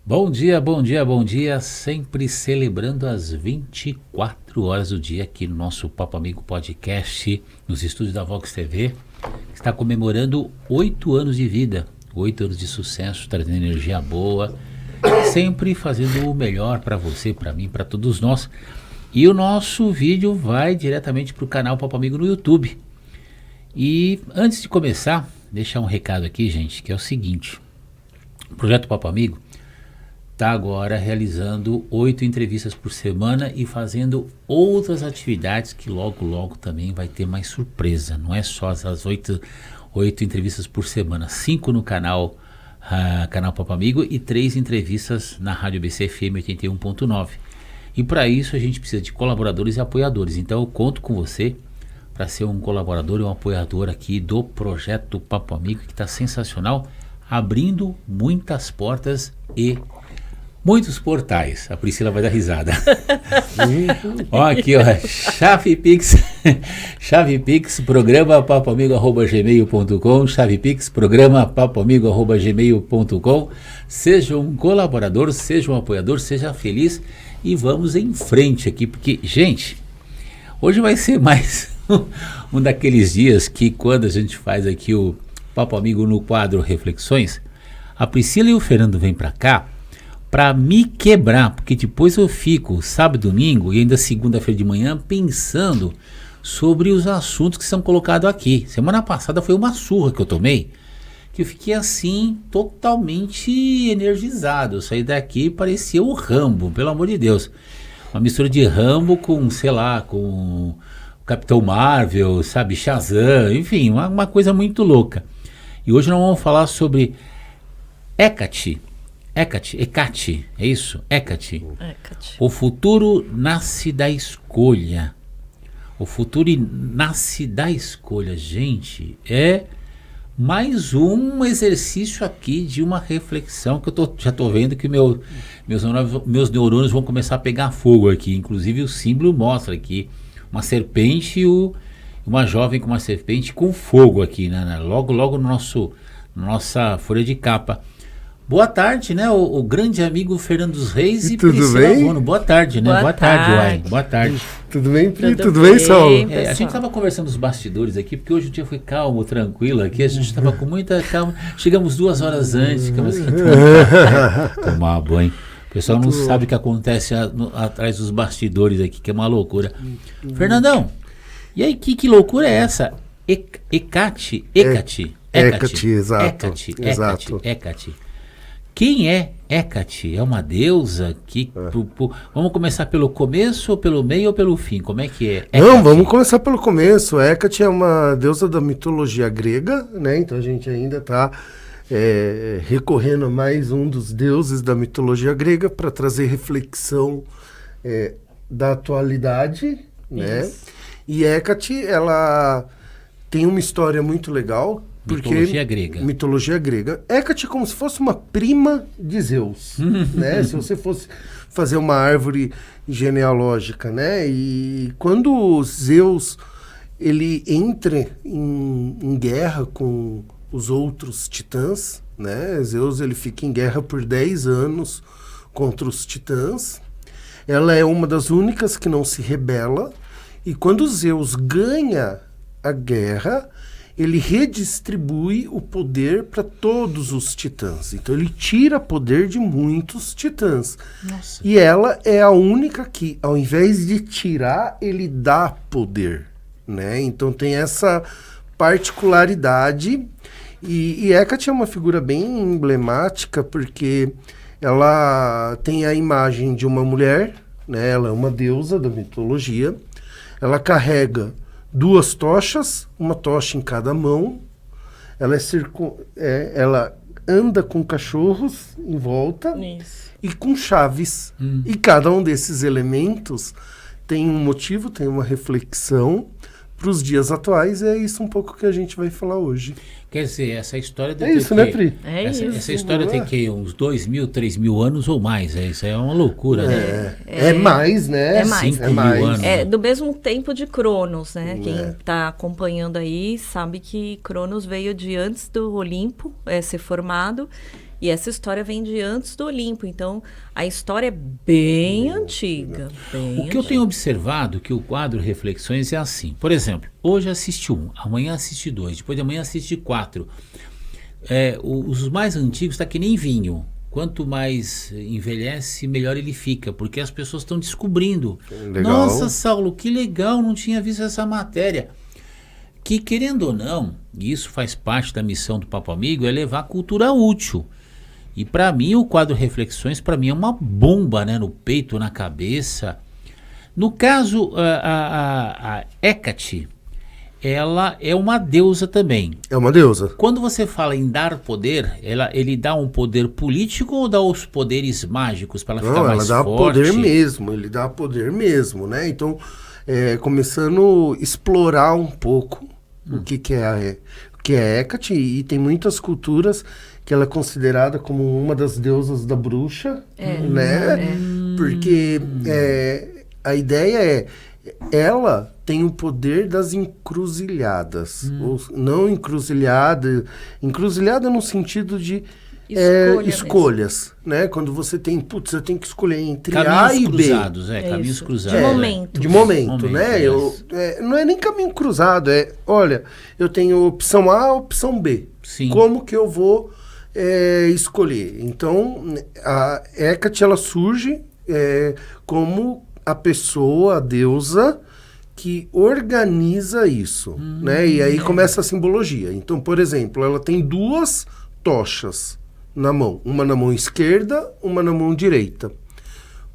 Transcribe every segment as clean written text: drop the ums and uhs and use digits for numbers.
Bom dia, bom dia, bom dia, sempre celebrando as 24 horas do dia aqui no nosso Papo Amigo Podcast, nos estúdios da Vox TV, que está comemorando 8 anos de vida, 8 anos de sucesso, trazendo energia boa, sempre fazendo o melhor para você, para mim, para todos nós. E o nosso vídeo vai diretamente para o canal Papo Amigo no YouTube. E antes de começar, deixar um recado aqui, gente, que é o seguinte: o Projeto Papo Amigo está agora realizando 8 entrevistas por semana e fazendo outras atividades que logo também vai ter mais surpresa. Não é só essas 8 entrevistas por semana, 5 no canal Papo Amigo e 3 entrevistas na Rádio BC FM 81.9. E para isso a gente precisa de colaboradores e apoiadores. Então eu conto com você para ser um colaborador e um apoiador aqui do Projeto Papo Amigo, que está sensacional, abrindo muitas portas e muitos portais. A Priscila vai dar risada. Ó, aqui, ó, Chave Pix, programa papoamigo@gmail.com, Chave Pix, programa papoamigo@gmail.com. Seja um colaborador, seja um apoiador, seja feliz e vamos em frente aqui, porque, gente, hoje vai ser mais um daqueles dias que, quando a gente faz aqui o Papo Amigo no quadro Reflexões, a Priscila e o Fernando vêm para cá para me quebrar, porque depois eu fico sábado, domingo e ainda segunda-feira de manhã pensando sobre os assuntos que são colocados aqui. Semana passada foi uma surra que eu tomei, que eu fiquei assim totalmente energizado. Eu saí daqui e parecia o Rambo, pelo amor de Deus. Uma mistura de Rambo com, sei lá, com Capitão Marvel, sabe, Shazam, enfim, uma coisa muito louca. E hoje nós vamos falar sobre Hecate, é isso? Hecate. O futuro nasce da escolha. O futuro nasce da escolha. Gente, é mais um exercício aqui de uma reflexão que eu já estou vendo que meus neurônios vão começar a pegar fogo aqui. Inclusive o símbolo mostra aqui uma serpente e uma jovem com uma serpente com fogo aqui, né? Logo no nossa folha de capa. Boa tarde, né? O grande amigo Fernando dos Reis e Priscila Bono. Boa tarde, né? Boa tarde, Uai. Boa tarde. Tudo bem, Pri? Tudo bem, Saulo? A gente estava conversando nos bastidores aqui, porque hoje o dia foi calmo, tranquilo aqui. A gente estava com muita calma. Chegamos 2 horas antes, ficamos aqui tomar banho. O pessoal não sabe o que acontece atrás dos bastidores aqui, que é uma loucura. Fernandão, e aí, que loucura é essa? Hecate, exato. Hecate. Quem é Hecate? É uma deusa que... Vamos começar pelo começo, ou pelo meio, ou pelo fim? Como é que é? Hecate? Não, vamos começar pelo começo. Hecate é uma deusa da mitologia grega, né? Então a gente ainda está recorrendo a mais um dos deuses da mitologia grega para trazer reflexão da atualidade, né? E Hecate, ela tem uma história muito legal. Mitologia grega. Hecate é como se fosse uma prima de Zeus, né? Se você fosse fazer uma árvore genealógica, né? E quando Zeus ele entra em guerra com os outros titãs, né? Zeus ele fica em guerra por 10 anos contra os titãs. Ela é uma das únicas que não se rebela. E quando Zeus ganha a guerra, ele redistribui o poder para todos os titãs. Então ele tira poder de muitos titãs. Nossa. E ela é a única que, ao invés de tirar, ele dá poder, né? Então tem essa particularidade. E Hecate é uma figura bem emblemática, porque ela tem a imagem de uma mulher, né? Ela é uma deusa da mitologia. Ela carrega 2 tochas, uma tocha em cada mão. Ela ela anda com cachorros em volta. Isso. E com chaves. E cada um desses elementos tem um motivo, tem uma reflexão para os dias atuais. É isso um pouco que a gente vai falar hoje. Quer dizer, essa história... É isso, né, Pri? Essa história tem que uns 2.000, 3.000 anos ou mais. Isso é uma loucura, né? É mais, né? É mais. 5.000 anos. É do mesmo tempo de Cronos, né? Quem está acompanhando aí sabe que Cronos veio de antes do Olimpo ser formado. E essa história vem de antes do Olimpo, então a história é bem antiga. O que eu tenho observado que o quadro Reflexões é assim. Por exemplo, hoje assiste 1, amanhã assiste 2, depois de amanhã assiste 4. Os mais antigos tá que nem vinho. Quanto mais envelhece, melhor ele fica, porque as pessoas estão descobrindo. Legal. Nossa, Saulo, que legal, não tinha visto essa matéria. Que, querendo ou não, e isso faz parte da missão do Papo Amigo, é levar cultura útil. E para mim, o quadro Reflexões, para mim, é uma bomba, né, no peito, na cabeça. No caso, a Hecate, ela é uma deusa também. É uma deusa. Quando você fala em dar poder, ele dá um poder político ou dá os poderes mágicos para ela ficar mais forte? Ela dá poder mesmo, ele dá poder mesmo, né? Então, começando a explorar um pouco o que é Hecate, e tem muitas culturas que ela é considerada como uma das deusas da bruxa, né? Porque a ideia ela tem o poder das encruzilhadas. Ou, não encruzilhada no sentido de escolhas, né? Quando você tem, eu tenho que escolher entre A e B. Caminhos cruzados. De momento, né? Não é nem caminho cruzado, olha, eu tenho opção A, opção B. Sim. Como que eu vou escolher? Então, a Hecate, ela surge como a pessoa, a deusa, que organiza isso, né? E aí começa a simbologia. Então, por exemplo, ela tem 2 tochas na mão. Uma na mão esquerda, uma na mão direita.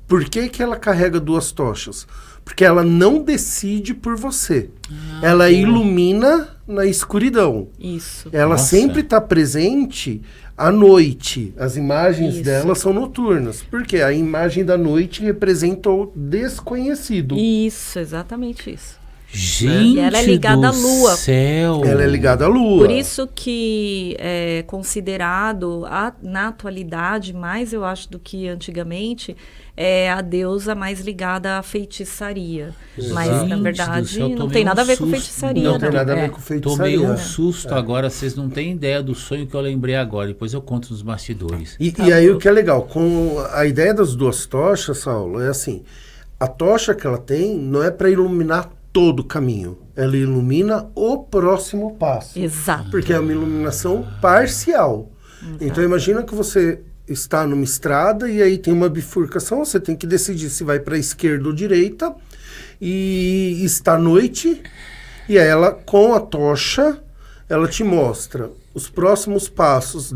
Por que ela carrega 2 tochas? Porque ela não decide por você. Ela ilumina na escuridão. Isso. Ela sempre está presente à noite. As imagens dela são noturnas. Porque a imagem da noite representa o desconhecido. Isso, exatamente isso. Gente, e ela é ligada à lua. Céu. Ela é ligada à lua. Por isso que é considerado, na atualidade, mais eu acho do que antigamente, é a deusa mais ligada à feitiçaria. Mas, na verdade, não tem nada a ver com feitiçaria. Não tem nada a ver com feitiçaria. Tomei um susto agora, vocês não têm ideia do sonho que eu lembrei agora. Depois eu conto nos bastidores. E aí o que é legal, com a ideia das 2 tochas, Saulo, é assim, a tocha que ela tem não é para iluminar todo o caminho. Ela ilumina o próximo passo. Exato. Porque é uma iluminação parcial. Exato. Então imagina que você está numa estrada e aí tem uma bifurcação, você tem que decidir se vai para a esquerda ou direita, e está à noite, e aí ela, com a tocha, ela te mostra os próximos passos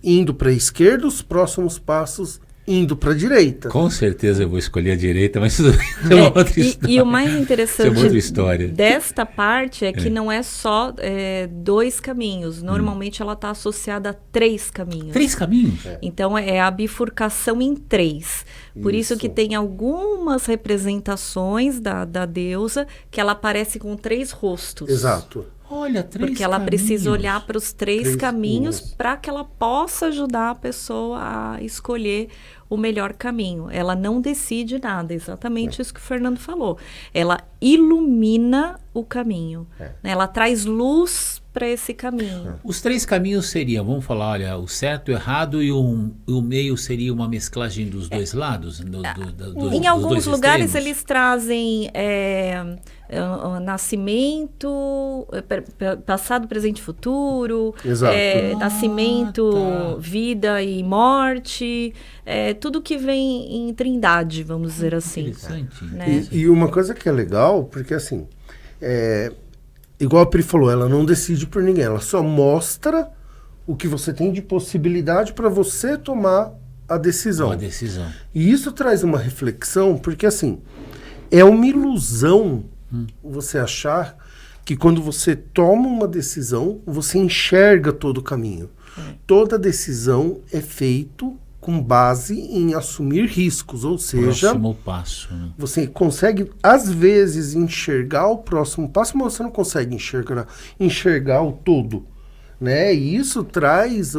indo para a esquerda, os próximos passos indo para a direita. Com certeza eu vou escolher a direita, mas isso é uma outra história. E o mais interessante história. desta parte é que não é só 2 caminhos. Normalmente ela está associada a 3 caminhos. 3 caminhos? Então é a bifurcação em 3. Por isso que tem algumas representações da deusa que ela aparece com 3 rostos. Exato. Olha, 3 Porque ela caminhos. precisa olhar para os 3 caminhos para que ela possa ajudar a pessoa a escolher o melhor caminho. Ela não decide nada, exatamente isso que o Fernando falou. Ela ilumina o caminho. Ela traz luz para esse caminho. Os 3 caminhos seriam, vamos falar, olha, o certo, o errado e o meio seria uma mesclagem dos 2 lados? Em alguns lugares eles trazem nascimento, passado, presente e futuro, nascimento, vida e morte, tudo que vem em trindade, vamos dizer assim. Interessante. Né? E uma coisa que é legal, porque assim, igual a Pri falou, ela não decide por ninguém, ela só mostra o que você tem de possibilidade para você tomar a decisão. Uma decisão. E isso traz uma reflexão, porque assim, é uma ilusão você achar que quando você toma uma decisão, você enxerga todo o caminho. Toda decisão é feita com base em assumir riscos, ou seja, próximo passo, né? Você consegue, às vezes, enxergar o próximo passo, mas você não consegue enxergar o todo, né? E isso traz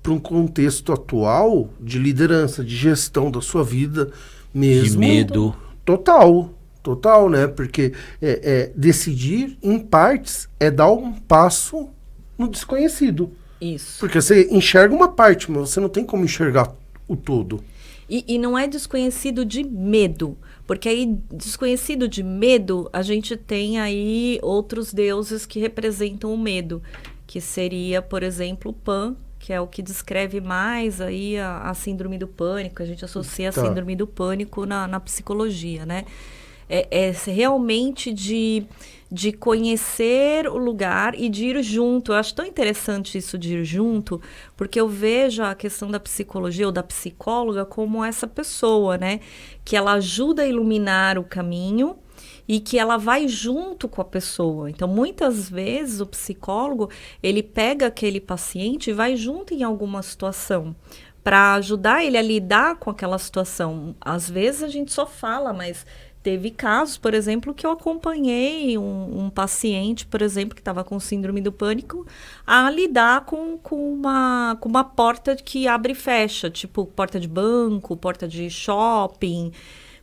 para um contexto atual de liderança, de gestão da sua vida mesmo. De medo. Total, né? Porque decidir, em partes, é dar um passo no desconhecido. Isso. Porque você enxerga uma parte, mas você não tem como enxergar o todo. E não é desconhecido de medo, porque aí, desconhecido de medo, a gente tem aí outros deuses que representam o medo, que seria, por exemplo, Pan, que é o que descreve mais aí a síndrome do pânico, a gente associa a síndrome do pânico na psicologia, né? É realmente de conhecer o lugar e de ir junto. Eu acho tão interessante isso de ir junto, porque eu vejo a questão da psicologia ou da psicóloga como essa pessoa, né? Que ela ajuda a iluminar o caminho e que ela vai junto com a pessoa. Então, muitas vezes, o psicólogo, ele pega aquele paciente e vai junto em alguma situação para ajudar ele a lidar com aquela situação. Às vezes, a gente só fala, mas teve casos, por exemplo, que eu acompanhei um paciente, por exemplo, que estava com síndrome do pânico, a lidar com uma porta que abre e fecha, tipo porta de banco, porta de shopping,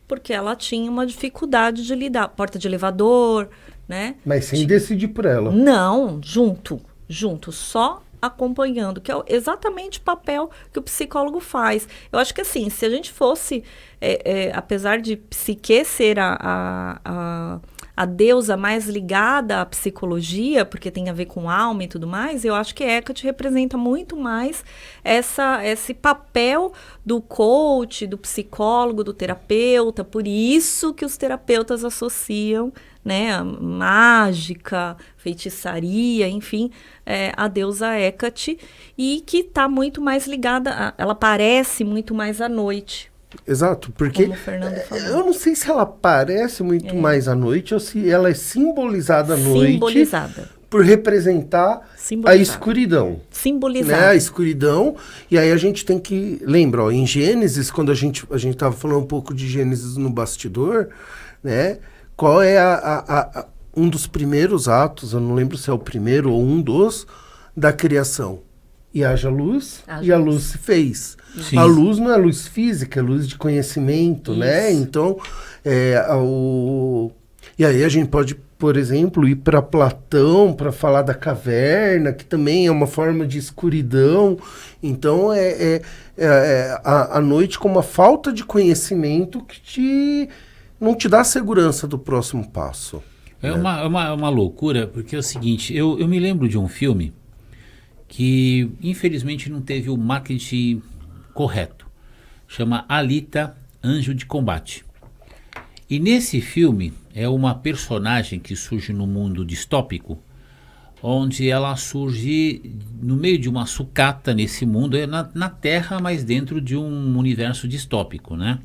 porque ela tinha uma dificuldade de lidar, porta de elevador, né? Mas sem decidir por ela. Não, junto, só acompanhando, que é exatamente o papel que o psicólogo faz. Eu acho que assim, se a gente fosse, apesar de Psique ser a deusa mais ligada à psicologia, porque tem a ver com alma e tudo mais, eu acho que Hecate representa muito mais esse papel do coach, do psicólogo, do terapeuta, por isso que os terapeutas associam, né, mágica, feitiçaria, enfim, a deusa Hecate, e que está muito mais ligada, ela aparece muito mais à noite. Exato, porque como o Fernando falou. Eu não sei se ela aparece muito mais à noite ou se ela é simbolizada à noite por representar a escuridão. Simbolizada. Né? A escuridão, e aí a gente tem que... Lembra, ó, em Gênesis, quando a gente estava falando um pouco de Gênesis no bastidor, né? Qual é um dos primeiros atos, eu não lembro se é o primeiro ou um dos, da criação? E haja luz, e a luz se fez. Sim. A luz não é luz física, é luz de conhecimento, isso, né? Então, e aí a gente pode, por exemplo, ir para Platão para falar da caverna, que também é uma forma de escuridão. Então, a noite como a falta de conhecimento que não te dá segurança do próximo passo. É, né? uma loucura, porque é o seguinte, eu me lembro de um filme que infelizmente não teve o marketing correto. Chama Alita, Anjo de Combate. E nesse filme é uma personagem que surge no mundo distópico, onde ela surge no meio de uma sucata nesse mundo, na Terra, mas dentro de um universo distópico, né?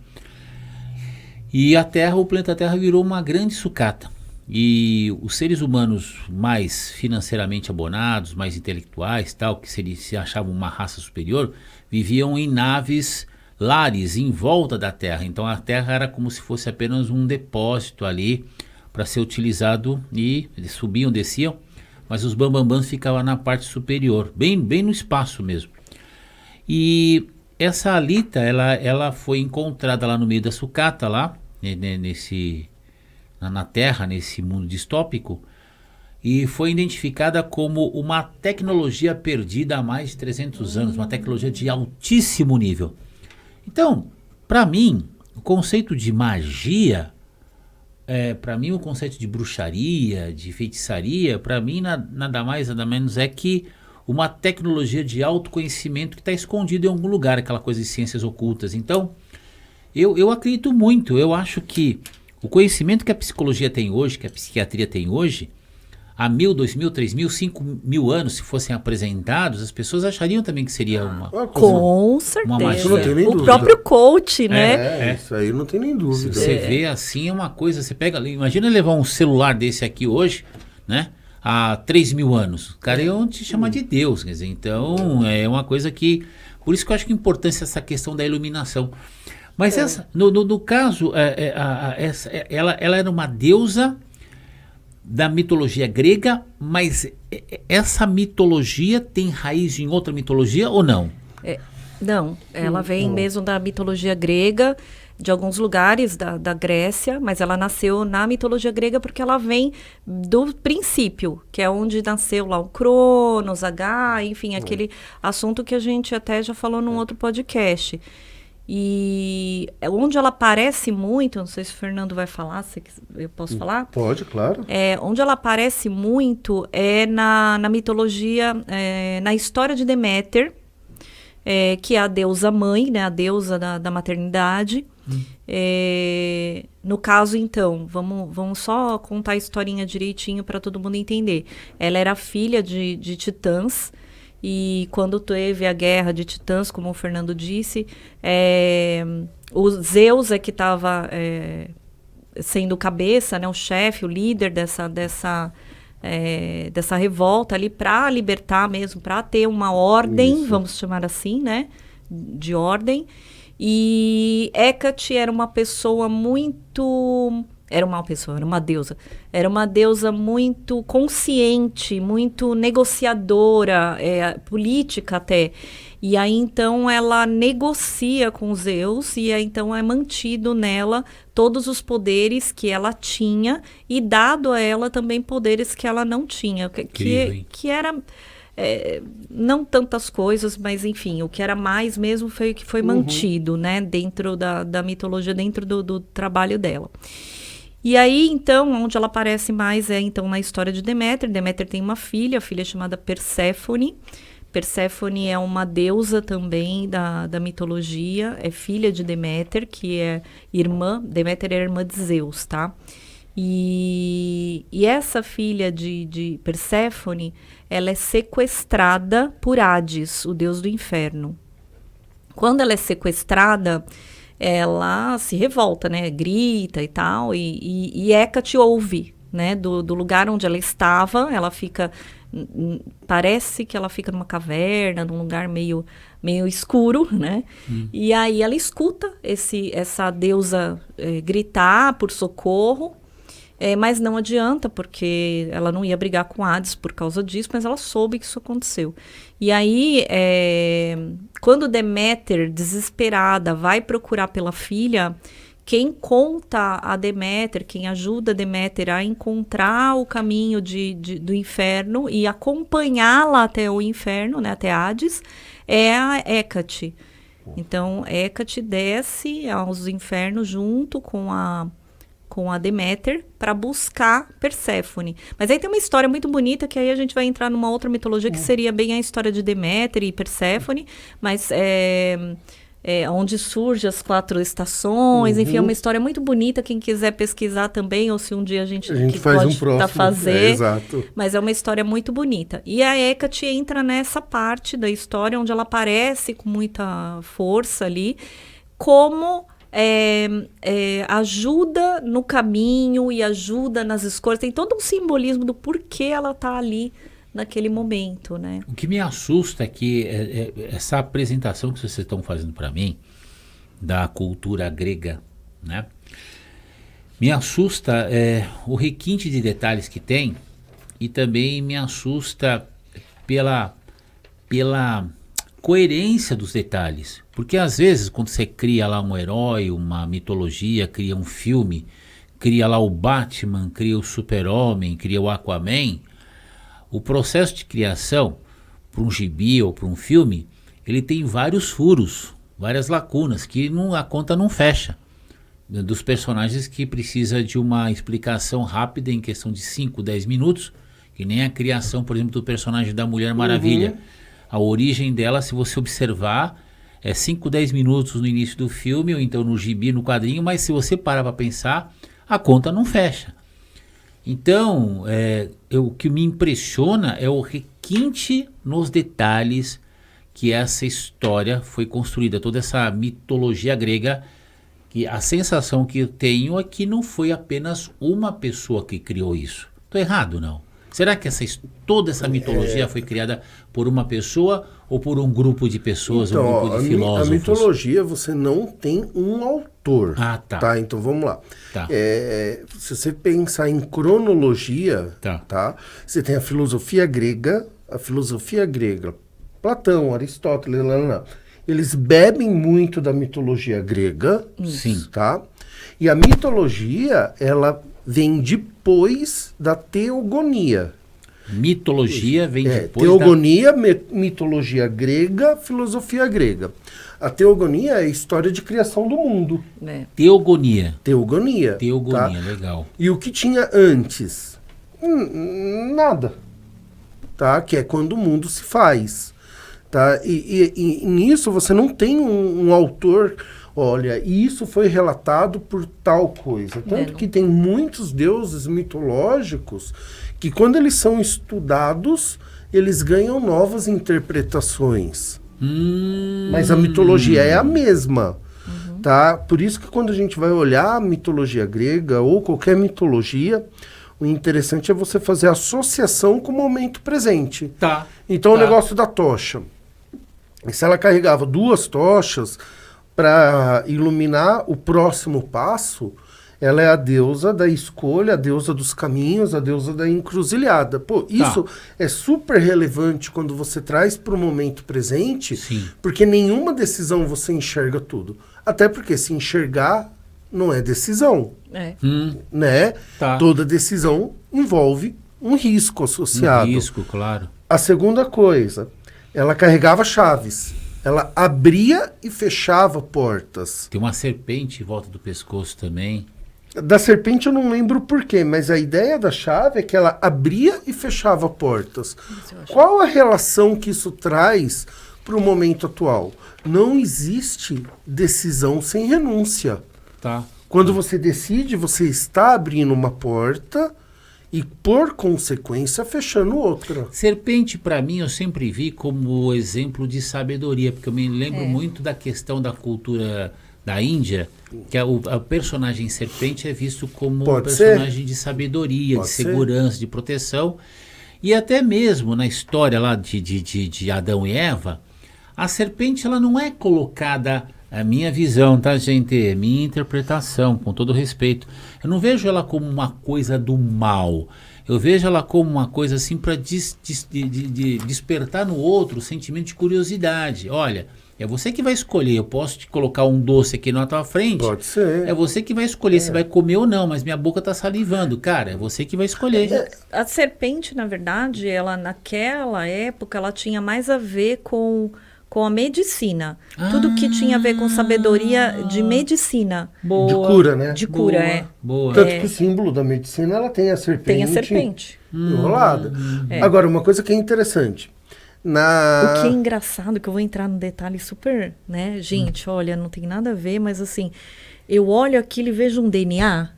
E o planeta Terra virou uma grande sucata. E os seres humanos mais financeiramente abonados, mais intelectuais, tal, que se achavam uma raça superior, viviam em naves lares em volta da Terra. Então a Terra era como se fosse apenas um depósito ali para ser utilizado, e eles subiam, desciam, mas os bambambãs ficavam na parte superior, bem no espaço mesmo. E essa Alita, ela foi encontrada lá no meio da sucata, lá, na Terra, nesse mundo distópico, e foi identificada como uma tecnologia perdida há mais de 300 anos, uma tecnologia de altíssimo nível. Então, para mim, o conceito de magia, para mim o conceito de bruxaria, de feitiçaria, para mim nada mais, nada menos é que uma tecnologia de autoconhecimento que está escondida em algum lugar, aquela coisa de ciências ocultas. Então, eu acredito muito, eu acho que o conhecimento que a psicologia tem hoje, que a psiquiatria tem hoje, há 1.000, 2.000, 3.000, 5.000 anos, se fossem apresentados, as pessoas achariam também que seria uma com certeza. Uma magia. O próprio coach, né? Isso aí não tem nem dúvida. Você vê assim, é uma coisa, você pega, imagina levar um celular desse aqui hoje, né? Há 3.000 anos. O cara iam te chamar de Deus, quer dizer, então é uma coisa que... Por isso que eu acho que é importante essa questão da iluminação. Mas essa, no caso, ela era uma deusa da mitologia grega, mas essa mitologia tem raiz em outra mitologia ou não? Não, ela vem mesmo da mitologia grega, de alguns lugares da Grécia, mas ela nasceu na mitologia grega porque ela vem do princípio, que é onde nasceu lá o Cronos, enfim, aquele assunto que a gente até já falou num outro podcast. E onde ela aparece muito, não sei se o Fernando vai falar, se eu posso falar? Pode, claro. Onde ela aparece muito é na mitologia, na história de Deméter, que é a deusa mãe, né, a deusa da maternidade. No caso, então, vamos só contar a historinha direitinho para todo mundo entender. Ela era filha de titãs, e quando teve a guerra de titãs, como o Fernando disse, o Zeus que estava sendo o cabeça, né, o chefe, o líder dessa revolta ali, para libertar mesmo, para ter uma ordem, isso, vamos chamar assim, né, de ordem. E Hecate era uma pessoa muito... Era uma deusa. Era uma deusa muito consciente, muito negociadora, política até. E aí, então, ela negocia com Zeus e aí, então, é mantido nela todos os poderes que ela tinha e dado a ela também poderes que ela não tinha. Que era... não tantas coisas, mas enfim, o que era mais mesmo foi o que foi mantido, né, dentro da mitologia, dentro do trabalho dela. E aí, então, onde ela aparece mais então na história de Deméter. Deméter tem uma filha, a filha chamada Perséfone. Perséfone é uma deusa também da mitologia, é filha de Deméter, que é irmã, Deméter é irmã de Zeus, tá? E essa filha de Perséfone, ela é sequestrada por Hades, o deus do inferno. Quando ela é sequestrada, ela se revolta, né? Grita e tal, e Hecate ouve, né? Do lugar onde ela estava, ela fica... Parece que ela fica numa caverna, num lugar meio escuro, né? E aí ela escuta essa deusa gritar por socorro, mas não adianta, porque ela não ia brigar com Hades por causa disso, mas ela soube que isso aconteceu. E aí, quando Deméter, desesperada, vai procurar pela filha, quem conta a Deméter, quem ajuda Deméter a encontrar o caminho do inferno e acompanhá-la até o inferno, né, até Hades, é a Hecate. Então, Hecate desce aos infernos junto com a Deméter para buscar Perséfone. Mas aí tem uma história muito bonita, que aí a gente vai entrar numa outra mitologia que seria bem a história de Deméter e Perséfone, mas onde surgem as 4 estações, enfim, é uma história muito bonita, quem quiser pesquisar também, ou se um dia a gente faz pode um próximo, fazer, exato. Mas é uma história muito bonita. E a Hecate entra nessa parte da história, onde ela aparece com muita força ali, como... ajuda no caminho e ajuda nas escolhas. Tem todo um simbolismo do porquê ela está ali naquele momento, né? O que me assusta é que essa apresentação que vocês estão fazendo para mim da cultura grega, né? Me assusta o requinte de detalhes que tem, e também me assusta pela coerência dos detalhes. Porque às vezes, quando você cria lá um herói, uma mitologia, cria um filme, cria lá o Batman, cria o Super-Homem, cria o Aquaman, o processo de criação para um gibi ou para um filme, ele tem vários furos, várias lacunas, que a conta não fecha. Dos personagens que precisa de uma explicação rápida em questão de 5, 10 minutos, que nem a criação, por exemplo, do personagem da Mulher Maravilha. A origem dela, se você observar, 5, 10 minutos no início do filme, ou então no gibi, no quadrinho, mas se você parar para pensar, a conta não fecha. Então, o que me impressiona é o requinte nos detalhes que essa história foi construída, toda essa mitologia grega, que a sensação que eu tenho é que não foi apenas uma pessoa que criou isso. Estou errado, não? Será que toda essa mitologia foi criada por uma pessoa ou por um grupo de pessoas, então, um grupo de filósofos? A mitologia, você não tem um autor. Tá? Então vamos lá. Tá. Se você pensar em cronologia, tá? Você tem a filosofia grega, Platão, Aristóteles, eles bebem muito da mitologia grega, Sim. tá? E a mitologia, ela vem depois da teogonia. Mitologia vem depois Teogonia, mitologia grega, filosofia grega. A teogonia é a história de criação do mundo. Teogonia. Teogonia. Teogonia, tá? legal. E o que tinha antes? Nada. Tá? Que é quando o mundo se faz. Tá? E nisso você não tem um autor... Olha, isso foi relatado por tal coisa. Tanto que tem muitos deuses mitológicos que quando eles são estudados, eles ganham novas interpretações. Mas a mitologia é a mesma. Tá? Por isso que quando a gente vai olhar a mitologia grega ou qualquer mitologia, o interessante é você fazer associação com o momento presente. Tá. Então o negócio da tocha. Se ela carregava 2 tochas para iluminar o próximo passo, ela é a deusa da escolha, a deusa dos caminhos, a deusa da encruzilhada. Pô, isso é super relevante quando você traz para o momento presente, Sim. porque nenhuma decisão você enxerga tudo. Até porque se enxergar não é decisão, né? Tá. Toda decisão envolve um risco associado. Um risco, claro. A segunda coisa, ela carregava chaves. Ela abria e fechava portas. Tem uma serpente em volta do pescoço também. Da serpente eu não lembro o porquê, mas a ideia da chave é que ela abria e fechava portas. Qual a relação que isso traz para o momento atual? Não existe decisão sem renúncia. Tá. Quando você decide, você está abrindo uma porta e, por consequência, fechando outra. Serpente, para mim, eu sempre vi como exemplo de sabedoria, porque eu me lembro muito da questão da cultura da Índia, que a personagem serpente é visto como um personagem de sabedoria, de segurança, de proteção. E até mesmo na história lá de Adão e Eva, a serpente ela não é colocada... A minha visão, tá, gente? Minha interpretação, com todo respeito. Eu não vejo ela como uma coisa do mal. Eu vejo ela como uma coisa assim para despertar no outro o sentimento de curiosidade. Olha, é você que vai escolher. Eu posso te colocar um doce aqui na tua frente. Pode ser. É você que vai escolher se vai comer ou não, mas minha boca tá salivando. Cara, é você que vai escolher. A serpente, na verdade, ela naquela época, ela tinha mais a ver com a medicina. Tudo que tinha a ver com sabedoria de medicina. Boa. De cura, né? De cura, Boa. Tanto que o símbolo da medicina, ela tem a serpente. Tem a serpente. Enrolada. Agora, uma coisa que é interessante. O que é engraçado, que eu vou entrar no detalhe super, né? Gente, olha, não tem nada a ver, mas assim, eu olho aquilo e vejo um DNA.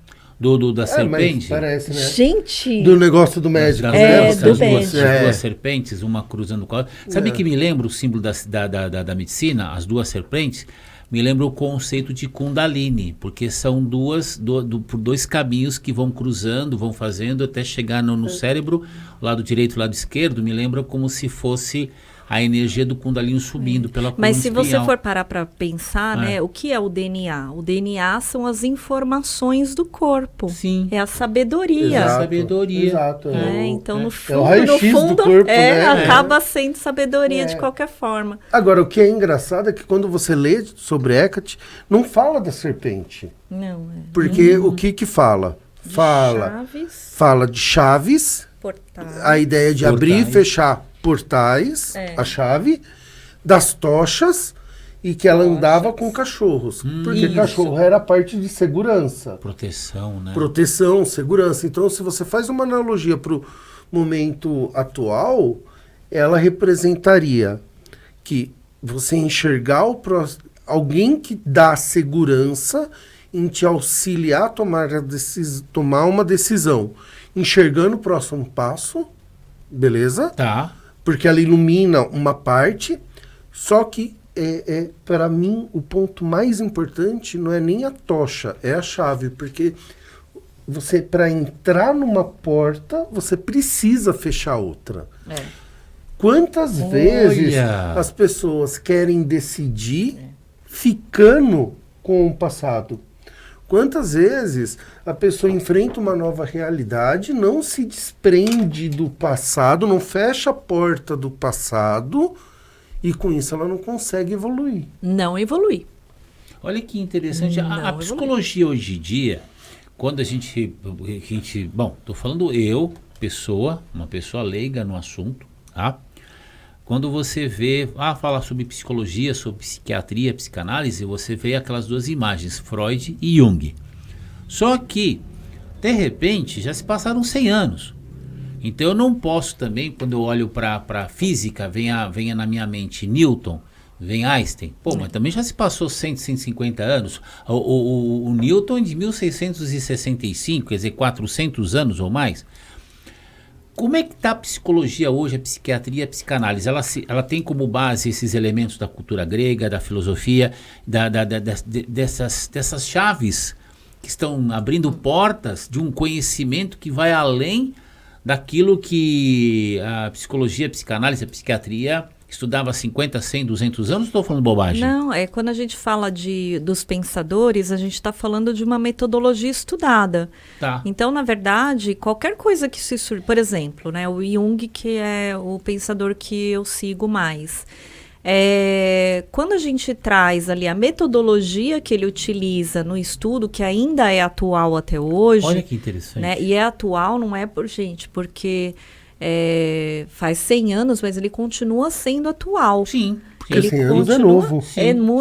Da serpente? Parece, né? Gente! Do negócio do médico. Das do duas médico. serpentes, uma cruzando o quadro. Sabe que me lembra o símbolo da medicina? As duas serpentes? Me lembra o conceito de Kundalini, porque são por 2 caminhos que vão cruzando, vão fazendo até chegar no cérebro, o lado direito e o lado esquerdo. Me lembra como se fosse a energia do Kundalini subindo pela coluna Mas se você espinhal. for parar para pensar, né, o que é o DNA? O DNA são as informações do corpo. Sim. É a sabedoria. Exato, sabedoria. Exato. Então, no fundo, é o raio-x do corpo, né? acaba sendo sabedoria de qualquer forma. Agora, o que é engraçado é que quando você lê sobre Hecate, não fala da serpente. Não, Porque o que fala? Fala de chaves, portais. a ideia de abrir e fechar portais, a chave, das tochas e que ela andava com cachorros. Porque cachorro era a parte de segurança. Proteção, né? Proteção, segurança. Então, se você faz uma analogia para o momento atual, ela representaria que você enxergar alguém que dá segurança em te auxiliar a tomar uma decisão, enxergando o próximo passo, beleza? Tá. Porque ela ilumina uma parte, só que para mim o ponto mais importante não é nem a tocha, é a chave, porque você, para entrar numa porta, você precisa fechar outra. Quantas vezes as pessoas querem decidir ficando com o passado? Quantas vezes a pessoa enfrenta uma nova realidade, não se desprende do passado, não fecha a porta do passado e com isso ela não consegue evoluir. Não evolui. Olha que interessante. A psicologia hoje em dia, quando a gente bom, estou falando uma pessoa leiga no assunto, tá? Quando você vê, falar sobre psicologia, sobre psiquiatria, psicanálise, você vê aquelas duas imagens, Freud e Jung. Só que, de repente, já se passaram 100 anos. Então eu não posso também, quando eu olho para a física, venha na minha mente Newton, vem Einstein. Mas também já se passou 100, 150 anos. O Newton é de 1665, quer dizer, 400 anos ou mais. Como é que está a psicologia hoje, a psiquiatria, a psicanálise? Ela tem como base esses elementos da cultura grega, da filosofia, dessas chaves que estão abrindo portas de um conhecimento que vai além daquilo que a psicologia, a psicanálise, a psiquiatria estudava há 50, 100, 200 anos, estou falando bobagem? Não, quando a gente fala dos pensadores, a gente está falando de uma metodologia estudada. Tá. Então, na verdade, qualquer coisa que se surge, por exemplo, né, o Jung, que é o pensador que eu sigo mais, quando a gente traz ali a metodologia que ele utiliza no estudo, que ainda é atual até hoje. Olha que interessante. Né, e é atual, não é porque faz 100 anos, mas ele continua sendo atual. Sim. Porque 100 anos é novo.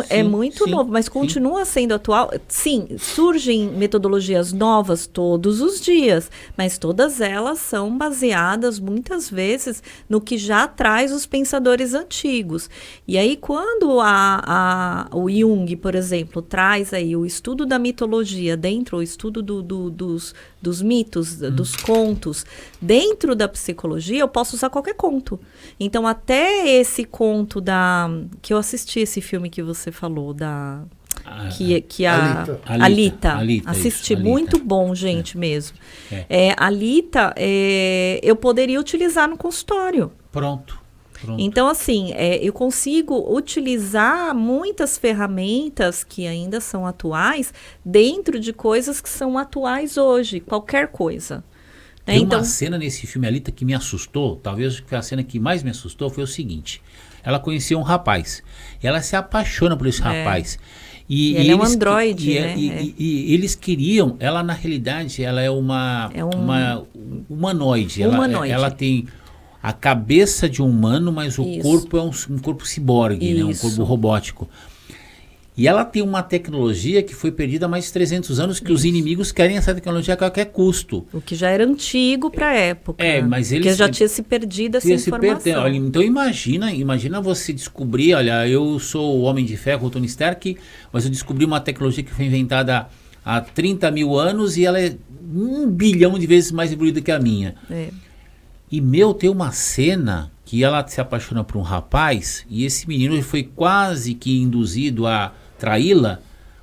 É muito novo, mas continua sendo atual. Sim, surgem metodologias novas todos os dias, mas todas elas são baseadas, muitas vezes, no que já traz os pensadores antigos. E aí, quando o Jung, por exemplo, traz aí o estudo da mitologia dentro, o estudo dos mitos, dos contos, dentro da psicologia, eu posso usar qualquer conto. Então, até esse conto que eu assisti esse filme que você falou, Alita. Assisti, isso, muito Alita. Bom, gente, mesmo. Alita, eu poderia utilizar no consultório. Pronto. Então, assim, eu consigo utilizar muitas ferramentas que ainda são atuais dentro de coisas que são atuais hoje, qualquer coisa. Tem uma cena nesse filme Alita que me assustou, talvez a cena que mais me assustou foi o seguinte: ela conhecia um rapaz, e ela se apaixona por esse rapaz. E ele é um androide, né? E eles queriam, ela na realidade, ela é uma humanoide. Ela tem a cabeça de um humano, mas o corpo é um corpo ciborgue, né? Um corpo robótico. E ela tem uma tecnologia que foi perdida há mais de 300 anos, que os inimigos querem essa tecnologia a qualquer custo. O que já era antigo para a época. Mas eles... Porque já tinha se perdido essa informação. Olha, então imagina você descobrir, olha, eu sou o Homem de Ferro, o Tony Stark, mas eu descobri uma tecnologia que foi inventada há 30 mil anos e ela é 1 bilhão de vezes mais evoluída que a minha. E tem uma cena que ela se apaixona por um rapaz e esse menino foi quase que induzido a traí-la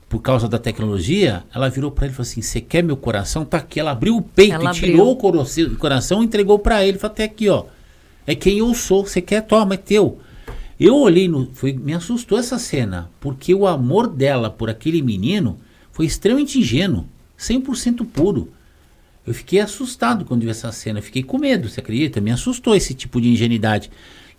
por causa da tecnologia. Ela virou para ele e falou assim: você quer meu coração? Tá aqui. Ela abriu o peito, tirou o coração e entregou para ele. Falou: até aqui, ó. É quem eu sou. Você quer? Toma, é teu. Eu olhei, me assustou essa cena, porque o amor dela por aquele menino foi extremamente ingênuo, 100% puro. Eu fiquei assustado quando vi essa cena, fiquei com medo, você acredita? Me assustou esse tipo de ingenuidade.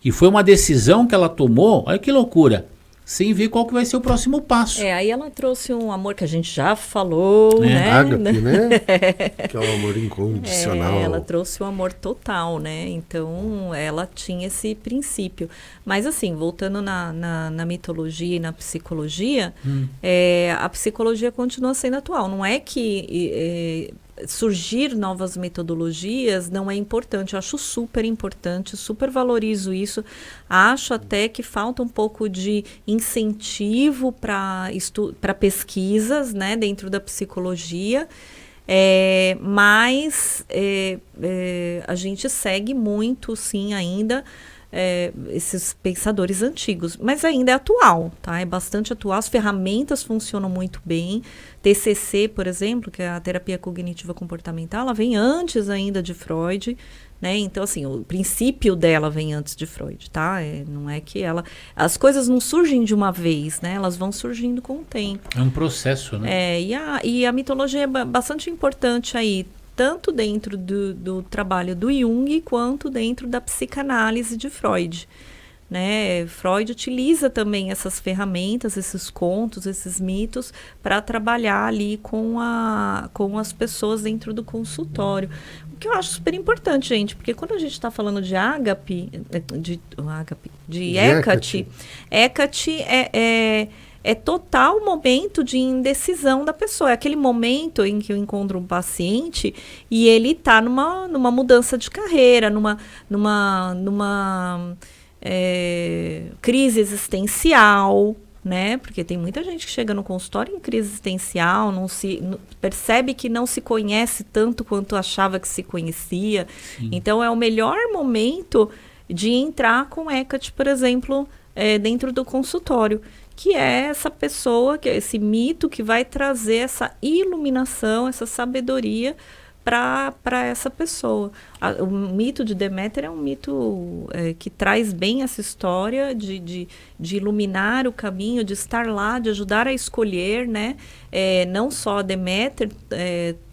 E foi uma decisão que ela tomou, olha que loucura, sem ver qual que vai ser o próximo passo. Aí ela trouxe um amor que a gente já falou, né? Ágape, né? Que é o amor incondicional. Ela trouxe um amor total, né? Então, ela tinha esse princípio. Mas assim, voltando na mitologia e na psicologia, a psicologia continua sendo atual. Não é que... surgir novas metodologias não é importante. Eu acho super importante, super valorizo isso. Acho até que falta um pouco de incentivo para pesquisas, né, dentro da psicologia. Mas a gente segue muito, sim, ainda esses pensadores antigos, mas ainda é atual, tá? É bastante atual, as ferramentas funcionam muito bem. TCC, por exemplo, que é a terapia cognitiva comportamental, ela vem antes ainda de Freud, né? Então, assim, o princípio dela vem antes de Freud, tá? Não é que as coisas não surgem de uma vez, né? Elas vão surgindo com o tempo. É um processo, né? E a mitologia é bastante importante aí, tanto dentro do trabalho do Jung, quanto dentro da psicanálise de Freud, né? Freud utiliza também essas ferramentas, esses contos, esses mitos, para trabalhar ali com as pessoas dentro do consultório. O que eu acho super importante, gente, porque quando a gente está falando de Hecate, Hecate é total momento de indecisão da pessoa. É aquele momento em que eu encontro um paciente e ele está numa mudança de carreira, numa crise existencial, né? Porque tem muita gente que chega no consultório em crise existencial, percebe que não se conhece tanto quanto achava que se conhecia. Sim. Então, é o melhor momento de entrar com Hecate, por exemplo, dentro do consultório, que é essa pessoa, que é esse mito que vai trazer essa iluminação, essa sabedoria para essa pessoa. O mito de Deméter é um mito que traz bem essa história de iluminar o caminho, de estar lá, de ajudar a escolher, né? Não só a Deméter,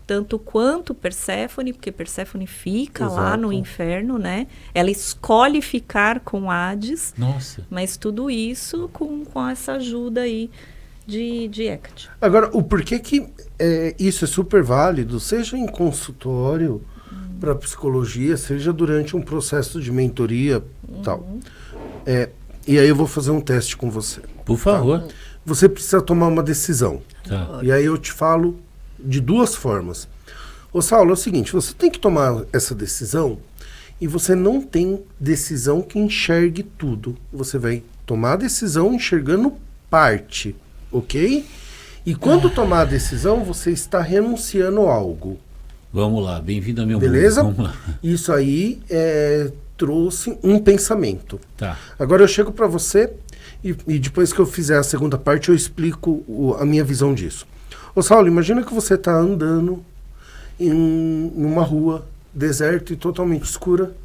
tanto quanto Perséfone, porque Perséfone fica Exato. Lá no inferno, né? Ela escolhe ficar com Hades. Nossa. Mas tudo isso com essa ajuda aí de Hecate. Agora, o porquê que isso é super válido, seja em consultório para psicologia, seja durante um processo de mentoria tal. E aí eu vou fazer um teste com você. Por favor. Tá? Você precisa tomar uma decisão. Tá. E aí eu te falo de duas formas. Ô Saulo, é o seguinte, você tem que tomar essa decisão e você não tem decisão que enxergue tudo. Você vai tomar a decisão enxergando parte, ok? E quando tomar a decisão, você está renunciando a algo. Vamos lá, bem-vindo ao meu Beleza? mundo. Vamos lá. Isso aí trouxe um pensamento. Tá. Agora eu chego para você e depois que eu fizer a segunda parte, eu explico a minha visão disso. Ô Saulo, imagina que você está andando em uma rua deserta e totalmente escura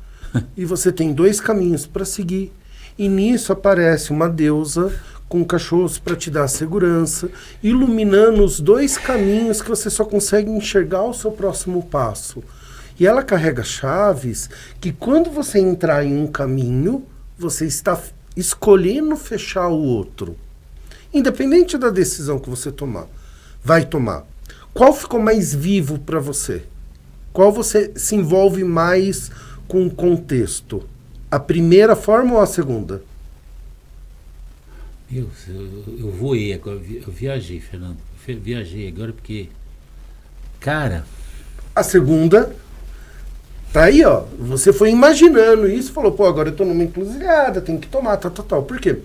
e você tem 2 caminhos para seguir e nisso aparece uma deusa com cachorros para te dar segurança, iluminando os 2 caminhos que você só consegue enxergar o seu próximo passo. E ela carrega chaves que quando você entrar em um caminho, você está escolhendo fechar o outro. Independente da decisão que você vai tomar. Qual ficou mais vivo para você? Qual você se envolve mais com o contexto? A primeira forma ou a segunda? Eu voei agora, eu viajei, Fernando. Viajei agora porque, cara... A segunda, tá aí, ó. Você foi imaginando isso, falou, pô, agora eu tô numa encruzilhada, tem que tomar, tal. Por quê?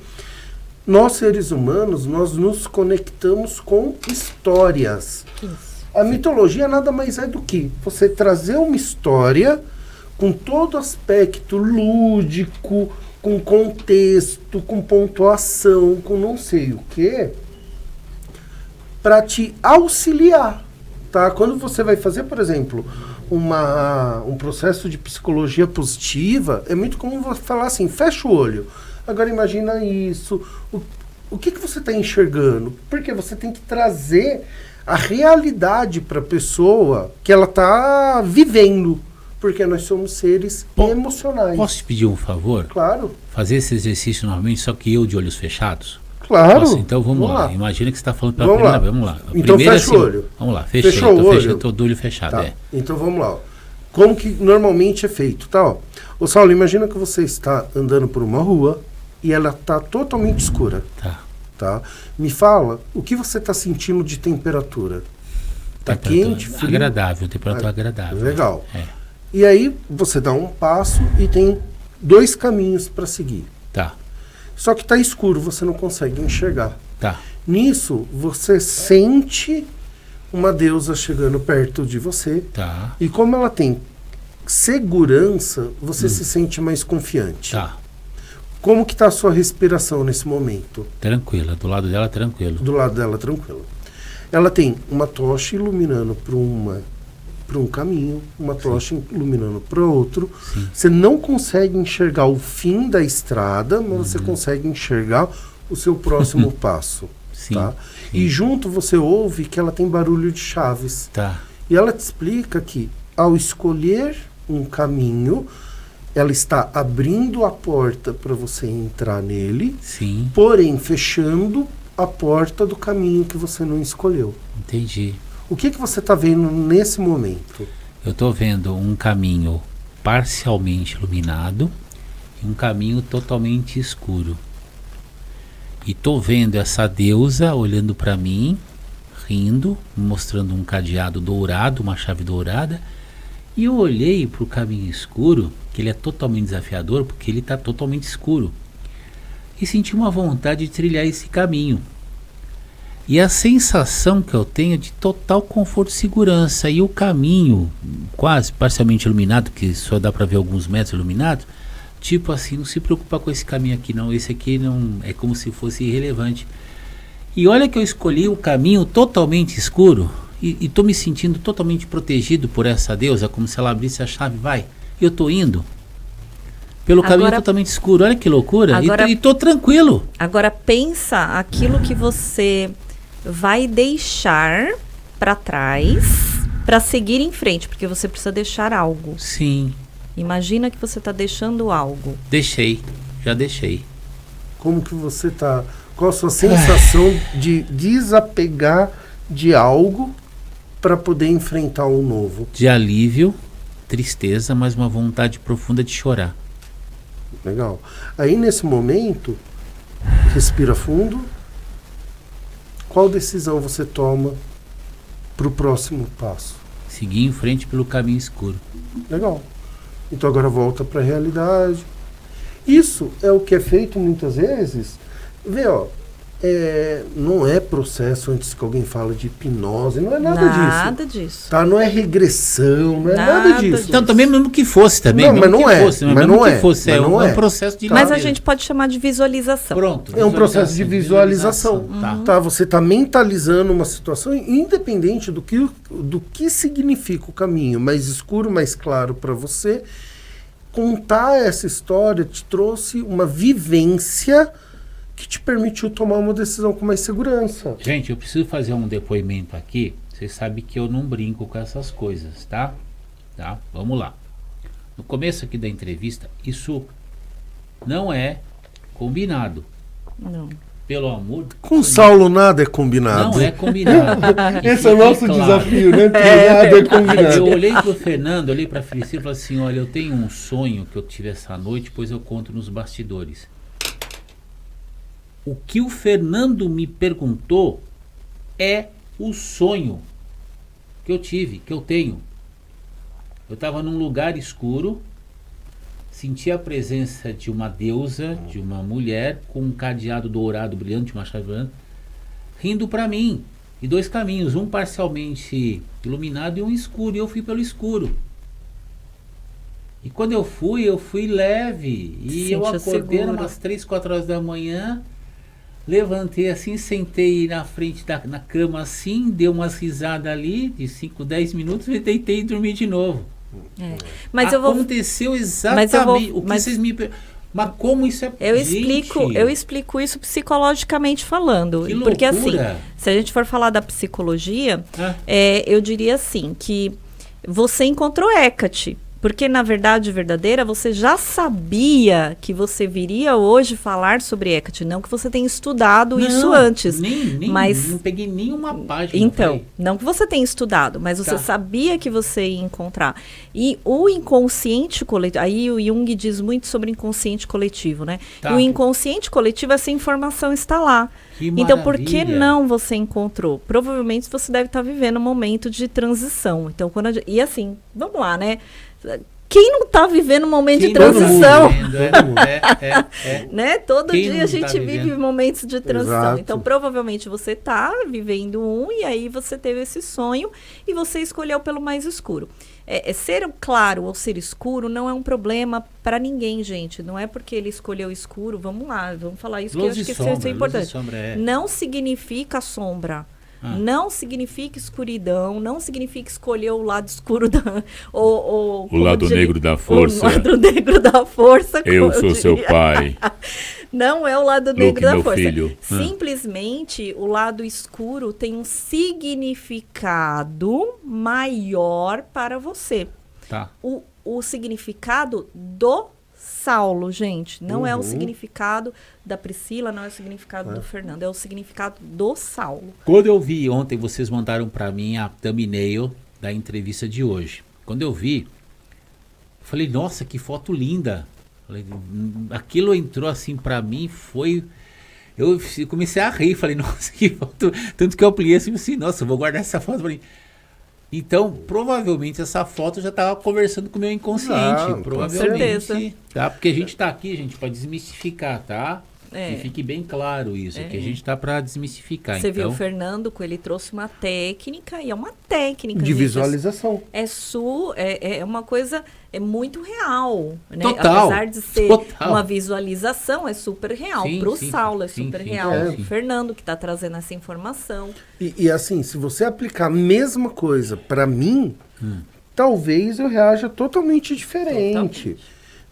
Nós, seres humanos, nós nos conectamos com histórias. Isso. A mitologia nada mais é do que você trazer uma história com todo aspecto lúdico, com contexto, com pontuação, com não sei o quê, para te auxiliar, tá? Quando você vai fazer, por exemplo, um processo de psicologia positiva, é muito comum você falar assim, fecha o olho. Agora imagina isso. O que você está enxergando? Porque você tem que trazer a realidade para a pessoa que ela está vivendo. Porque nós somos seres emocionais. Posso te pedir um favor? Claro. Fazer esse exercício novamente, só que eu de olhos fechados? Claro. Nossa, então vamos lá. Imagina que você está falando pela vamos primeira lá. vez. Vamos lá. Então fecha o olho. Vamos lá, fechei. Fechou o olho? Estou do olho fechado. Tá. Então vamos lá. Como que normalmente é feito, tá? Ó. Ô Saulo, imagina que você está andando por uma rua e ela está totalmente escura. Tá? Me fala, o que você está sentindo de temperatura? Tá quente, frio? Agradável, temperatura agradável. Legal. E aí você dá um passo e tem 2 caminhos para seguir. Tá. Só que tá escuro, você não consegue enxergar. Tá. Nisso, você sente uma deusa chegando perto de você. Tá. E como ela tem segurança, você se sente mais confiante. Tá. Como que tá a sua respiração nesse momento? Tranquila, do lado dela tranquilo. Do lado dela tranquilo. Ela tem uma tocha iluminando para um caminho, uma tocha iluminando para outro. Sim. Você não consegue enxergar o fim da estrada, mas você consegue enxergar o seu próximo passo. Sim. Tá? Sim. E junto você ouve que ela tem barulho de chaves. Tá. E ela te explica que ao escolher um caminho, ela está abrindo a porta para você entrar nele, Sim, porém fechando a porta do caminho que você não escolheu. entendi. O que você está vendo nesse momento? Eu estou vendo um caminho parcialmente iluminado e um caminho totalmente escuro. E estou vendo essa deusa olhando para mim, rindo, mostrando um cadeado dourado, uma chave dourada. E eu olhei para o caminho escuro, que ele é totalmente desafiador, porque ele está totalmente escuro. E senti uma vontade de trilhar esse caminho. E a sensação que eu tenho é de total conforto e segurança. E o caminho, quase parcialmente iluminado, que só dá para ver alguns metros iluminados, tipo assim, não se preocupa com esse caminho aqui não, esse aqui não é como se fosse irrelevante. E olha que eu escolhi um caminho totalmente escuro e estou me sentindo totalmente protegido por essa deusa, como se ela abrisse a chave, vai, eu estou indo pelo caminho totalmente escuro, olha que loucura, e estou tranquilo. Agora pensa aquilo que você vai deixar para trás para seguir em frente, porque você precisa deixar algo. Sim. Imagina que você está deixando algo. Já deixei. Como que você está? Qual a sua sensação de desapegar de algo para poder enfrentar um novo? De alívio, tristeza, mas uma vontade profunda de chorar. Legal. Aí nesse momento, respira fundo. Qual decisão você toma para o próximo passo? Seguir em frente pelo caminho escuro. Legal. Então agora volta para a realidade. Isso é o que é feito muitas vezes. Vê, ó, não é processo antes que alguém fala de hipnose, não é nada disso. Tá? Não é regressão, não é nada disso. Então também mesmo que fosse também. Não, mas não é. É um processo de... Mas a gente pode chamar de visualização. Pronto. É um processo de visualização. Tá? Você está mentalizando uma situação independente do que significa o caminho, mais escuro, mais claro para você. Contar essa história te trouxe uma vivência que te permitiu tomar uma decisão com mais segurança. Gente, eu preciso fazer um depoimento aqui. Vocês sabem que eu não brinco com essas coisas, tá? Vamos lá. No começo aqui da entrevista, isso não é combinado. Não. Pelo amor de Com Saulo nada é combinado. Não é combinado. Esse é o nosso desafio, né? Nada é combinado. Eu olhei pro Fernando, olhei pra Felicia e falei assim, olha, eu tenho um sonho que eu tive essa noite, depois eu conto nos bastidores. O que o Fernando me perguntou é o sonho que eu tive, que eu tenho. Eu estava num lugar escuro, senti a presença de uma deusa, de uma mulher com um cadeado dourado brilhante, uma chave branca, rindo para mim. E dois caminhos, um parcialmente iluminado e um escuro, e eu fui pelo escuro. E quando eu fui leve, e eu acordei umas 3, 4 horas da manhã, levantei assim, sentei na frente na cama assim, dei umas risadas ali de 5, 10 minutos e deitei e dormi de novo. Mas aconteceu exatamente o que vocês me mas como isso é eu explico isso psicologicamente falando. Que porque loucura. Assim, se a gente for falar da psicologia, eu diria assim, que você encontrou Hecate. Porque, na verdade verdadeira, você já sabia que você viria hoje falar sobre Hecate. Não que você tenha estudado isso antes. Mas não peguei nenhuma página. Então, não que você tenha estudado, mas você sabia que você ia encontrar. E o inconsciente coletivo... Aí o Jung diz muito sobre inconsciente coletivo, né? E o inconsciente coletivo, essa informação está lá. Então, por que não você encontrou? Provavelmente você deve estar vivendo um momento de transição. Então, e assim, vamos lá, né? Quem não está vivendo um momento de transição? Né? Todo dia a gente vive momentos de transição. Exato. Então, provavelmente você está vivendo e aí você teve esse sonho e você escolheu pelo mais escuro. Ser claro ou ser escuro não é um problema para ninguém, gente. Não é porque ele escolheu escuro. Vamos lá, vamos falar isso, que eu acho que isso é importante. Não significa sombra. Não significa escuridão, não significa escolher o lado escuro o lado negro da força. O lado negro da força. Eu sou seu pai. Não é o lado negro da força. Filho. Simplesmente o lado escuro tem um significado maior para você. Tá. O o significado do Saulo, gente. Não é o significado da Priscila, não é o significado do Fernando, é o significado do Saulo. Quando eu vi ontem, vocês mandaram para mim a thumbnail da entrevista de hoje. Quando eu vi, falei, nossa, que foto linda. Falei, aquilo entrou assim para mim, foi... Eu comecei a rir, falei, nossa, que foto... Tanto que eu ampliei assim, nossa, eu vou guardar essa foto. Falei, então, provavelmente essa foto já estava conversando com o meu inconsciente. Provavelmente. Com certeza. Tá? Porque a gente está aqui, gente, para desmistificar, tá? É. E fique bem claro isso, que a gente está para desmistificar. Você viu o Fernando, ele trouxe uma técnica, e é uma técnica. De gente, visualização. É uma coisa, é muito real. Né? Total. Apesar de ser uma visualização, é super real. Para o Saulo é super real. O Fernando que está trazendo essa informação. E assim, se você aplicar a mesma coisa para mim, talvez eu reaja totalmente diferente.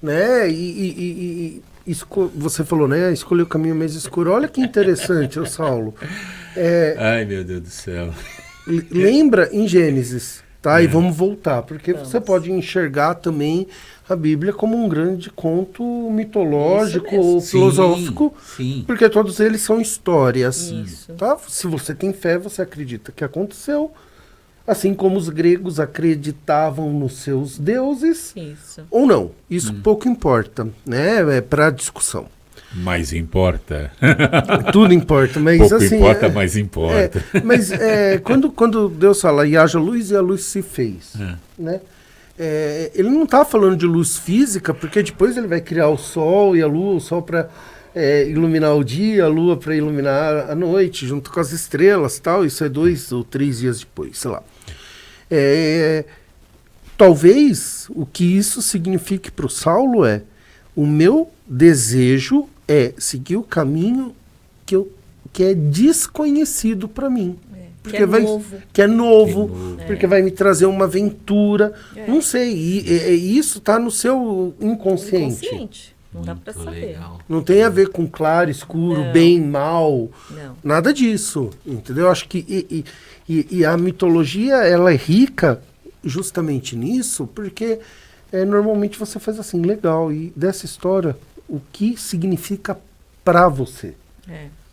Né? Você falou, né? Escolher o caminho mais escuro. Olha que interessante, Saulo. Ai, meu Deus do céu. Lembra em Gênesis, tá? E vamos voltar, porque você pode enxergar também a Bíblia como um grande conto mitológico ou filosófico, porque todos eles são histórias. Tá? Se você tem fé, você acredita que aconteceu. Assim como os gregos acreditavam nos seus deuses, ou não. Isso pouco importa, né? É para discussão. Mas importa. Tudo importa, mas pouco assim... importa, mas importa. Mas quando Deus fala, e haja luz, e a luz se fez, né? Ele não está falando de luz física, porque depois ele vai criar o sol e a lua, o sol para iluminar o dia, a lua para iluminar a noite, junto com as estrelas, tal. Isso é 2 ou 3 dias depois, sei lá. Talvez o que isso signifique para o Saulo o meu desejo é seguir o caminho que é desconhecido para mim. Porque que é novo, porque vai me trazer uma aventura. Não sei, e isso está no seu inconsciente. Não dá para saber. Legal. Não tem a ver com claro, escuro, bem, mal. Nada disso. Entendeu? Acho que e a mitologia ela é rica justamente nisso, porque normalmente você faz assim, legal, e dessa história, o que significa para você?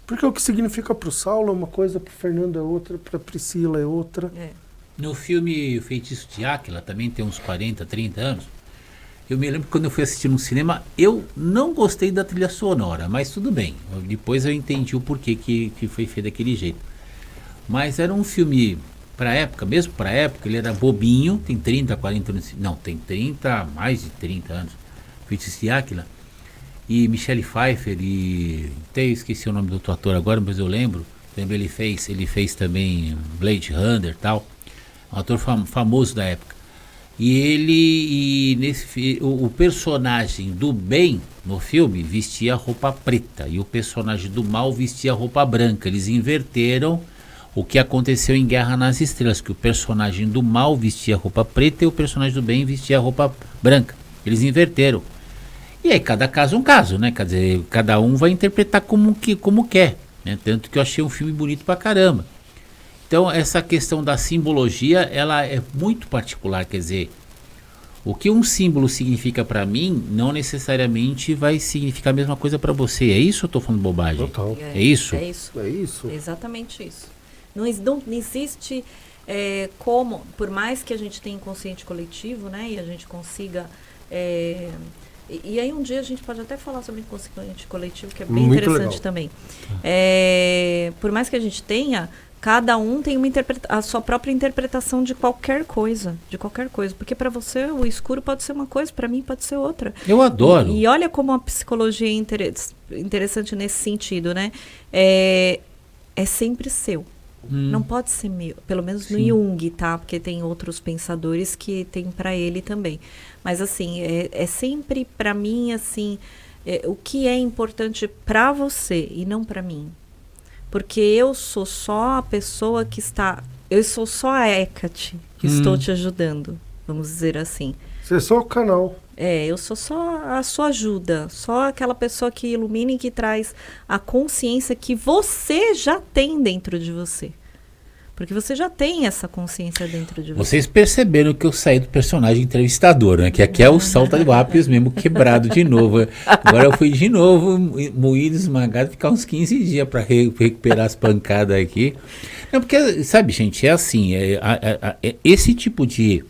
Porque o que significa para o Saulo é uma coisa, para o Fernando é outra, para a Priscila é outra. No filme O Feitiço de Áquila, também tem uns 40, 30 anos, eu me lembro que quando eu fui assistir no cinema, eu não gostei da trilha sonora, mas tudo bem. Depois eu entendi o porquê que foi feito daquele jeito. Mas era um filme, para época, mesmo para época, ele era bobinho, tem 30, 40 anos, não, tem 30, mais de 30 anos, Feitiço de Áquila, e Michelle Pfeiffer, e até esqueci o nome do outro ator agora, mas eu lembro, ele fez também Blade Runner e tal, um ator famoso da época. E o personagem do bem no filme vestia roupa preta e o personagem do mal vestia roupa branca. Eles inverteram o que aconteceu em Guerra nas Estrelas, que o personagem do mal vestia roupa preta e o personagem do bem vestia roupa branca. Eles inverteram. E aí cada caso é um caso, né? Quer dizer, cada um vai interpretar como quer, né? Tanto que eu achei um filme bonito pra caramba. Então essa questão da simbologia, ela é muito particular, quer dizer, o que um símbolo significa para mim, não necessariamente vai significar a mesma coisa para você. É isso ou eu tô falando bobagem? Total. É isso? É isso. É isso. É exatamente isso. Não existe como, por mais que a gente tenha inconsciente coletivo, né, e a gente consiga... E aí um dia a gente pode até falar sobre inconsciente coletivo, que é bem muito interessante legal. também. Por mais que a gente tenha, cada um tem a sua própria interpretação de qualquer coisa. Porque para você o escuro pode ser uma coisa, para mim pode ser outra. Eu adoro. E olha como a psicologia é interessante nesse sentido, né? É sempre seu. Não pode ser meu, pelo menos no Jung, tá? Porque tem outros pensadores que tem para ele também. Mas assim, é sempre para mim assim, o que é importante para você e não para mim. Porque eu sou só a pessoa que está, eu sou só a Hecate que estou te ajudando, vamos dizer assim. Você é só o canal. Eu sou só a sua ajuda, só aquela pessoa que ilumina e que traz a consciência que você já tem dentro de você. Porque você já tem essa consciência dentro de você. Vocês perceberam que eu saí do personagem entrevistador, né? Que aqui é o salto de lápis mesmo, quebrado de novo. Agora eu fui de novo, moído, esmagado, ficar uns 15 dias para recuperar as pancadas aqui. Não, porque, sabe, gente, é assim, esse tipo de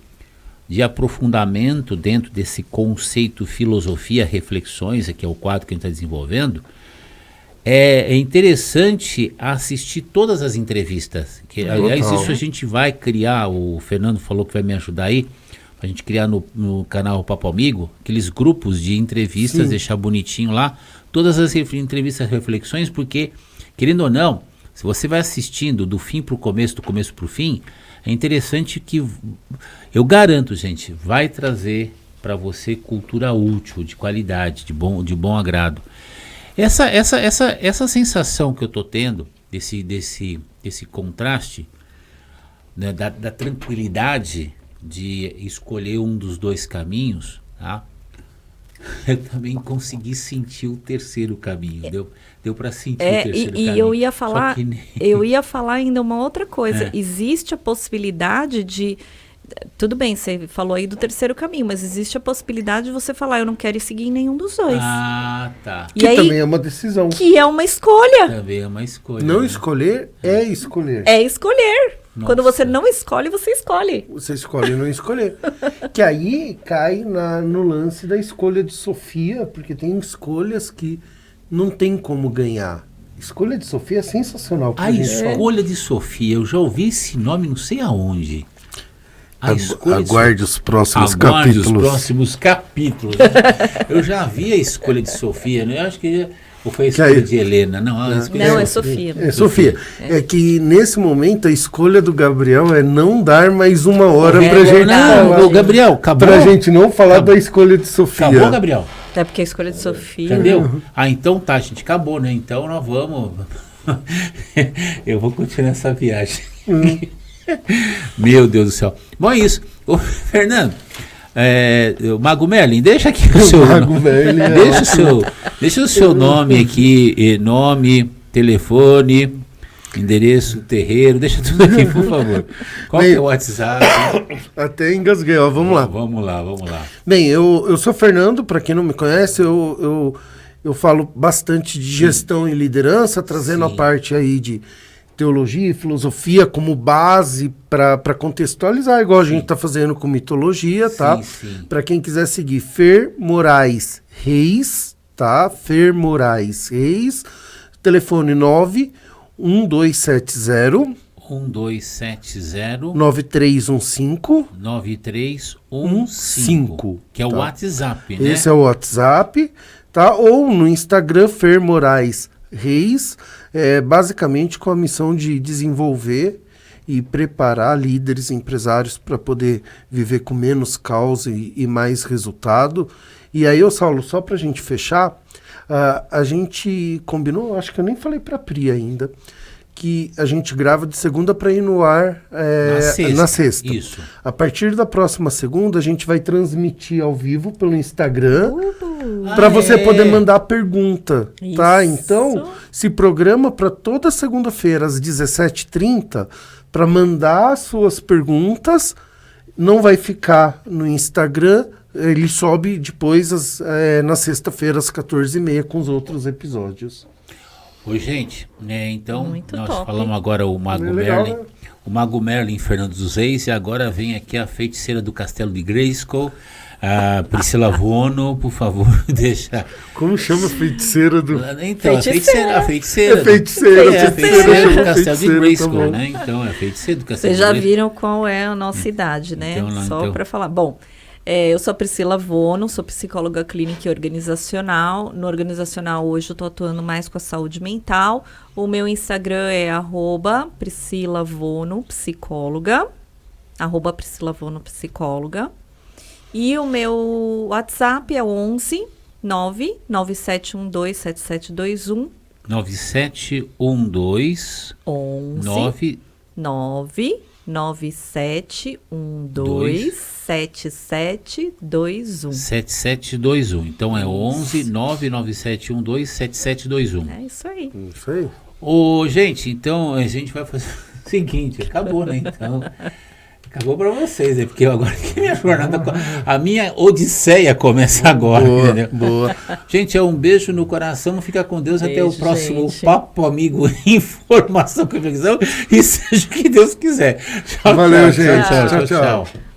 aprofundamento dentro desse conceito filosofia, reflexões, que é o quadro que a gente está desenvolvendo, é interessante assistir todas as entrevistas. Aliás, isso a gente vai criar, o Fernando falou que vai me ajudar aí, a gente criar no canal Papo Amigo, aqueles grupos de entrevistas, deixar bonitinho lá, todas as entrevistas, reflexões, porque, querendo ou não, se você vai assistindo do fim para o começo, do começo para o fim, é interessante que, eu garanto, gente, vai trazer para você cultura útil, de qualidade, de bom agrado. Essa sensação que eu estou tendo, desse contraste, né, da tranquilidade de escolher um dos dois caminhos, tá? Eu também consegui sentir o terceiro caminho, deu para sentir o terceiro caminho. E eu ia falar ainda uma outra coisa, existe a possibilidade de... Tudo bem, você falou aí do terceiro caminho, mas existe a possibilidade de você falar, eu não quero seguir em nenhum dos dois. Ah, tá. Que também é uma decisão. Que é uma escolha. Também é uma escolha. Não escolher é escolher. É escolher. Nossa. Quando você não escolhe, você escolhe. Você escolhe não escolher. Que aí cai no lance da escolha de Sofia, porque tem escolhas que não tem como ganhar. Escolha de Sofia é sensacional. A escolha de Sofia, eu já ouvi esse nome não sei aonde. Aguarde os próximos capítulos. Aguarde os próximos capítulos. Eu já vi a escolha de Sofia, né? Eu acho que ou foi a escolha de Helena? Não, é Sofia. É Sofia. É que nesse momento a escolha do Gabriel é não dar mais uma hora pra gente falar. Gabriel, acabou. Pra gente não falar da escolha de Sofia. Acabou, Gabriel? É porque a escolha de Sofia... Entendeu? Então tá, gente, acabou, né? Então nós vamos... Eu vou continuar essa viagem. Meu Deus do céu. Bom, é isso. Ô, Fernando, o Mago Merlin, deixa aqui o seu nome. Deixa o seu nome aqui, nome, telefone, endereço, terreiro, deixa tudo aqui, por favor. Qual que é o WhatsApp? Até engasguei, ó, vamos lá. Vamos lá. Bem, eu sou Fernando, para quem não me conhece, eu falo bastante de gestão e liderança, trazendo a parte aí de teologia e filosofia como base para contextualizar, igual a gente está fazendo com mitologia, tá? Para quem quiser seguir, Fer Moraes Reis, tá? Fer Moraes Reis, telefone 91270 9315, que é o WhatsApp, né? Esse é o WhatsApp, tá? Ou no Instagram, Fer Moraes Reis, basicamente com a missão de desenvolver e preparar líderes empresários para poder viver com menos caos e mais resultado. E aí, Saulo, só para a gente fechar, a gente combinou, acho que eu nem falei para a Pri ainda, que a gente grava de segunda para ir no ar na sexta. Isso. A partir da próxima segunda, a gente vai transmitir ao vivo pelo Instagram para você poder mandar pergunta, tá? Então, se programa para toda segunda-feira às 17h30 para mandar suas perguntas. Não vai ficar no Instagram, ele sobe depois na sexta-feira às 14h30 com os outros episódios. Oi, gente, então muito nós top. falamos agora o Mago Merlin, o Mago Merlin Fernando dos Reis, e agora vem aqui a feiticeira do Castelo de Grayskull, a Priscila Vono, por favor, deixa... Como chama a feiticeira do... Então, feiticeira. a feiticeira. A feiticeira do Castelo de Grayskull, né? Então, é a feiticeira do Castelo de Vocês Grayskull. já viram qual é a nossa idade, né? Só para falar. Bom, eu sou a Priscila Vono, sou psicóloga clínica e organizacional. No organizacional, hoje, eu estou atuando mais com a saúde mental. O meu Instagram é @PriscilaVonoPsicóloga, @PriscilaVonoPsicóloga. E o meu WhatsApp é 11 997127721. 9712 11 997127721. 7721. Então é 11 997127721. É isso aí. Isso aí. Gente, então a gente vai fazer Seguinte, acabou, né? Então, acabou para vocês, né? Porque agora que minha jornada, a minha odisseia começa agora, entendeu? Boa. Gente, um beijo no coração, fica com Deus, até o próximo gente. Papo Amigo Informação com Reflexão, e seja o que Deus quiser. Tchau, Valeu, tchau, gente. tchau, Tchau, tchau.